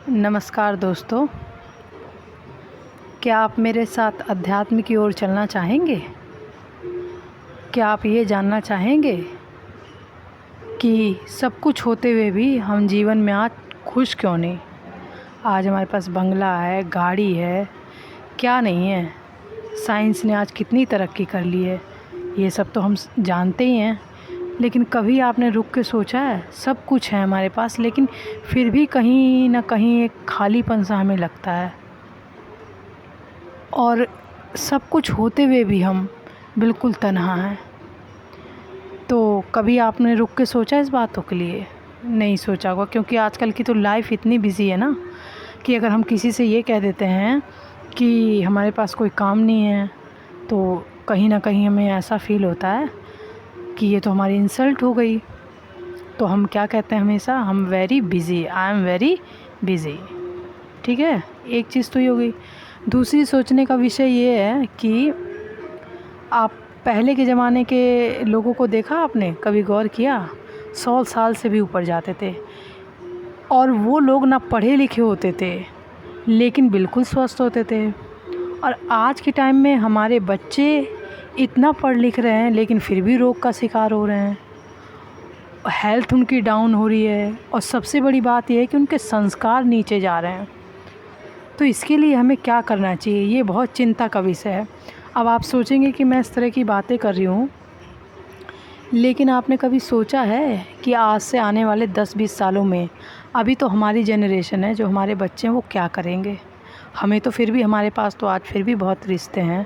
नमस्कार दोस्तों, क्या आप मेरे साथ अध्यात्म की ओर चलना चाहेंगे? क्या आप ये जानना चाहेंगे कि सब कुछ होते हुए भी हम जीवन में आज खुश क्यों नहीं? आज हमारे पास बंगला है, गाड़ी है, क्या नहीं है? साइंस ने आज कितनी तरक्की कर ली है, ये सब तो हम जानते ही हैं। लेकिन कभी आपने रुक के सोचा है, सब कुछ है हमारे पास लेकिन फिर भी कहीं ना कहीं एक खालीपन सा हमें लगता है, और सब कुछ होते हुए भी हम बिल्कुल तन्हा हैं। तो कभी आपने रुक के सोचा इस बातों के लिए? नहीं सोचा होगा, क्योंकि आजकल की तो लाइफ इतनी बिज़ी है ना कि अगर हम किसी से ये कह देते हैं कि हमारे पास कोई काम नहीं है, तो कहीं ना कहीं हमें ऐसा फ़ील होता है कि ये तो हमारी इंसल्ट हो गई। तो हम क्या कहते हैं हमेशा, हम very busy, I am very busy. ठीक है, एक चीज़ तो ये हो गई। दूसरी सोचने का विषय ये है कि आप पहले के ज़माने के लोगों को देखा आपने, कभी गौर किया? 100 साल से भी ऊपर जाते थे और वो लोग ना पढ़े लिखे होते थे लेकिन बिल्कुल स्वस्थ होते थे। और आज के टाइम में हमारे बच्चे इतना पढ़ लिख रहे हैं लेकिन फिर भी रोग का शिकार हो रहे हैं, हेल्थ उनकी डाउन हो रही है, और सबसे बड़ी बात यह है कि उनके संस्कार नीचे जा रहे हैं। तो इसके लिए हमें क्या करना चाहिए, ये बहुत चिंता का विषय है। अब आप सोचेंगे कि मैं इस तरह की बातें कर रही हूँ, लेकिन आपने कभी सोचा है कि आज से आने वाले 10-20 सालों में, अभी तो हमारी जनरेशन है, जो हमारे बच्चे हैं वो क्या करेंगे? हमें तो फिर भी, हमारे पास तो आज फिर भी बहुत रिश्ते हैं,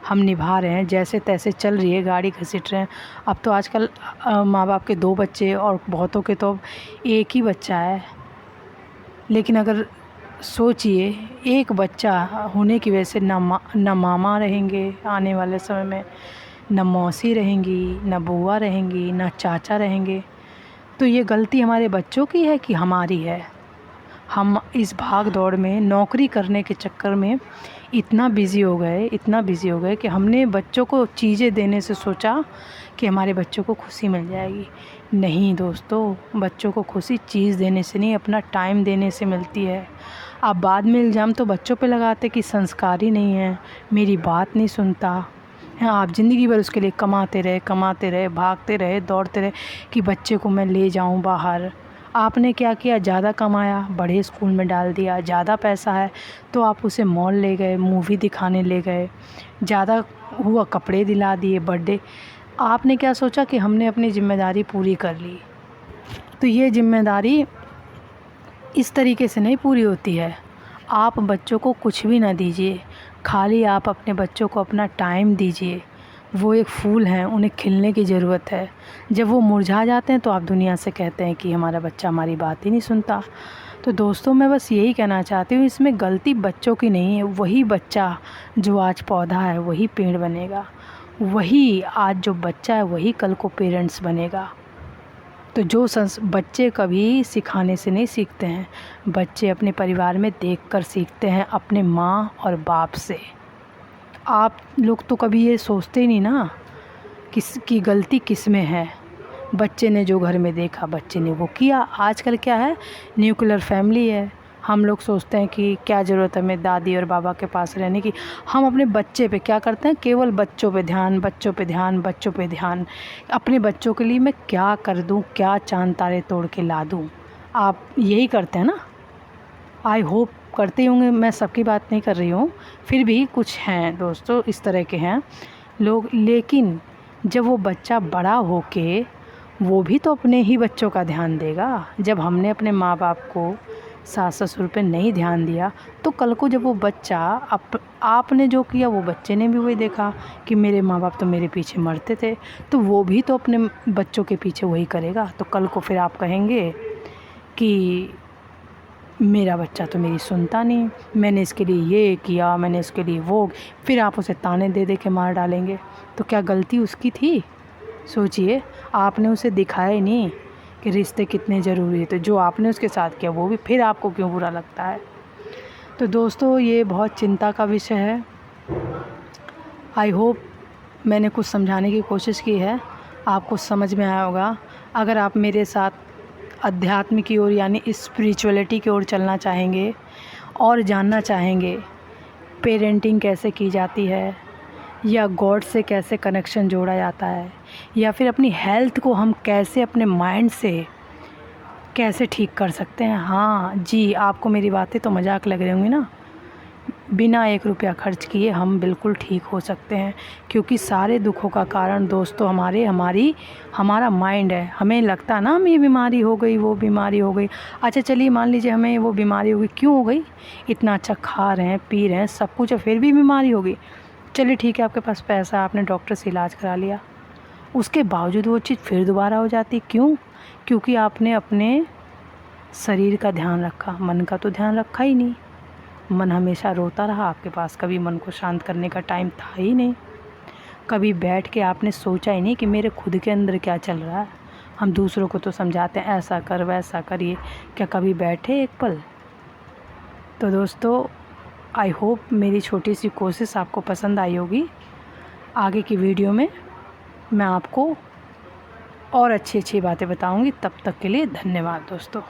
हम निभा रहे हैं, जैसे तैसे चल रही है, गाड़ी घसीट रहे हैं। अब तो आजकल माँ बाप के 2 बच्चे और बहुतों के तो एक ही बच्चा है। लेकिन अगर सोचिए, एक बच्चा होने की वजह से ना मामा रहेंगे आने वाले समय में, न मौसी रहेंगी, न बुआ रहेंगी, न चाचा रहेंगे। तो ये गलती हमारे बच्चों की है कि हमारी है? हम इस भाग दौड़ में, नौकरी करने के चक्कर में इतना बिज़ी हो गए कि हमने बच्चों को चीज़ें देने से सोचा कि हमारे बच्चों को खुशी मिल जाएगी। नहीं दोस्तों, बच्चों को खुशी चीज़ देने से नहीं, अपना टाइम देने से मिलती है। आप बाद में इल्ज़ाम तो बच्चों पे लगाते कि संस्कारी नहीं है, मेरी बात नहीं सुनता। हाँ, आप ज़िंदगी भर उसके लिए कमाते रहे, भागते रहे, दौड़ते रहे कि बच्चे को मैं ले जाऊं बाहर। आपने क्या किया, ज़्यादा कमाया, बड़े स्कूल में डाल दिया, ज़्यादा पैसा है तो आप उसे मॉल ले गए, मूवी दिखाने ले गए, ज़्यादा हुआ कपड़े दिला दिए, बर्थडे। आपने क्या सोचा कि हमने अपनी ज़िम्मेदारी पूरी कर ली? तो ये ज़िम्मेदारी इस तरीके से नहीं पूरी होती है। आप बच्चों को कुछ भी ना दीजिए, खाली आप अपने बच्चों को अपना टाइम दीजिए। वो एक फूल हैं, उन्हें खिलने की ज़रूरत है। जब वो मुरझा जाते हैं तो आप दुनिया से कहते हैं कि हमारा बच्चा हमारी बात ही नहीं सुनता। तो दोस्तों, मैं बस यही कहना चाहती हूँ, इसमें गलती बच्चों की नहीं है। वही बच्चा जो आज पौधा है वही पेड़ बनेगा, वही आज जो बच्चा है वही कल को पेरेंट्स बनेगा। तो जो बच्चे कभी सिखाने से नहीं सीखते हैं, बच्चे अपने परिवार में देखकर सीखते हैं, अपने माँ और बाप से। आप लोग तो कभी ये सोचते ही नहीं ना किसकी गलती किस में है। बच्चे ने जो घर में देखा बच्चे ने वो किया। आजकल क्या है, न्यूक्लियर फैमिली है। हम लोग सोचते हैं कि क्या ज़रूरत है हमें दादी और बाबा के पास रहने की। हम अपने बच्चे पे क्या करते हैं, केवल बच्चों पे ध्यान, बच्चों पे ध्यान, बच्चों पे ध्यान। अपने बच्चों के लिए मैं क्या कर दूं, क्या चांद तारे तोड़ के ला दूं। आप यही करते हैं ना? आई होप करते होंगे, मैं सबकी बात नहीं कर रही हूँ, फिर भी कुछ हैं दोस्तों इस तरह के हैं लोग। लेकिन जब वो बच्चा बड़ा होके वो भी तो अपने ही बच्चों का ध्यान देगा। जब हमने अपने माँ बाप को, सास ससुर पे नहीं ध्यान दिया, तो कल को जब वो बच्चा, आपने जो किया वो बच्चे ने भी वही देखा कि मेरे माँ बाप तो मेरे पीछे मरते थे, तो वो भी तो अपने बच्चों के पीछे वही करेगा। तो कल को फिर आप कहेंगे कि मेरा बच्चा तो मेरी सुनता नहीं, मैंने इसके लिए ये किया, मैंने इसके लिए वो, फिर आप उसे ताने दे दे के मार डालेंगे। तो क्या गलती उसकी थी? सोचिए, आपने उसे दिखाया ही नहीं कि रिश्ते कितने ज़रूरी है, तो जो आपने उसके साथ किया वो भी फिर आपको क्यों बुरा लगता है? तो दोस्तों, ये बहुत चिंता का विषय है। आई होप मैंने कुछ समझाने की कोशिश की है, आपको समझ में आया होगा। अगर आप मेरे साथ अध्यात्म की ओर यानी स्पिरिचुअलिटी की ओर चलना चाहेंगे और जानना चाहेंगे पेरेंटिंग कैसे की जाती है, या गॉड से कैसे कनेक्शन जोड़ा जाता है, या फिर अपनी हेल्थ को हम कैसे अपने माइंड से कैसे ठीक कर सकते हैं। हाँ जी, आपको मेरी बातें तो मजाक लग रही होंगी ना। बिना 1 रुपया खर्च किए हम बिल्कुल ठीक हो सकते हैं, क्योंकि सारे दुखों का कारण दोस्तों हमारा माइंड है। हमें लगता है ना हमें ये बीमारी हो गई, वो बीमारी हो गई। अच्छा चलिए मान लीजिए हमें वो बीमारी हो गई, क्यों हो गई? इतना अच्छा खा रहे हैं, पी रहे हैं, सब कुछ है, फिर भी बीमारी हो गई। चलिए ठीक है, आपके पास पैसा, आपने डॉक्टर से इलाज करा लिया, उसके बावजूद वो चीज़ फिर दोबारा हो जाती। क्यों? क्योंकि आपने अपने शरीर का ध्यान रखा, मन का तो ध्यान रखा ही नहीं। मन हमेशा रोता रहा, आपके पास कभी मन को शांत करने का टाइम था ही नहीं। कभी बैठ के आपने सोचा ही नहीं कि मेरे खुद के अंदर क्या चल रहा है। हम दूसरों को तो समझाते हैं ऐसा कर वैसा करिए, क्या कभी बैठे एक पल? तो दोस्तों आई होप मेरी छोटी सी कोशिश आपको पसंद आई होगी। आगे की वीडियो में मैं आपको और अच्छी अच्छी बातें बताऊंगी। तब तक के लिए धन्यवाद दोस्तों।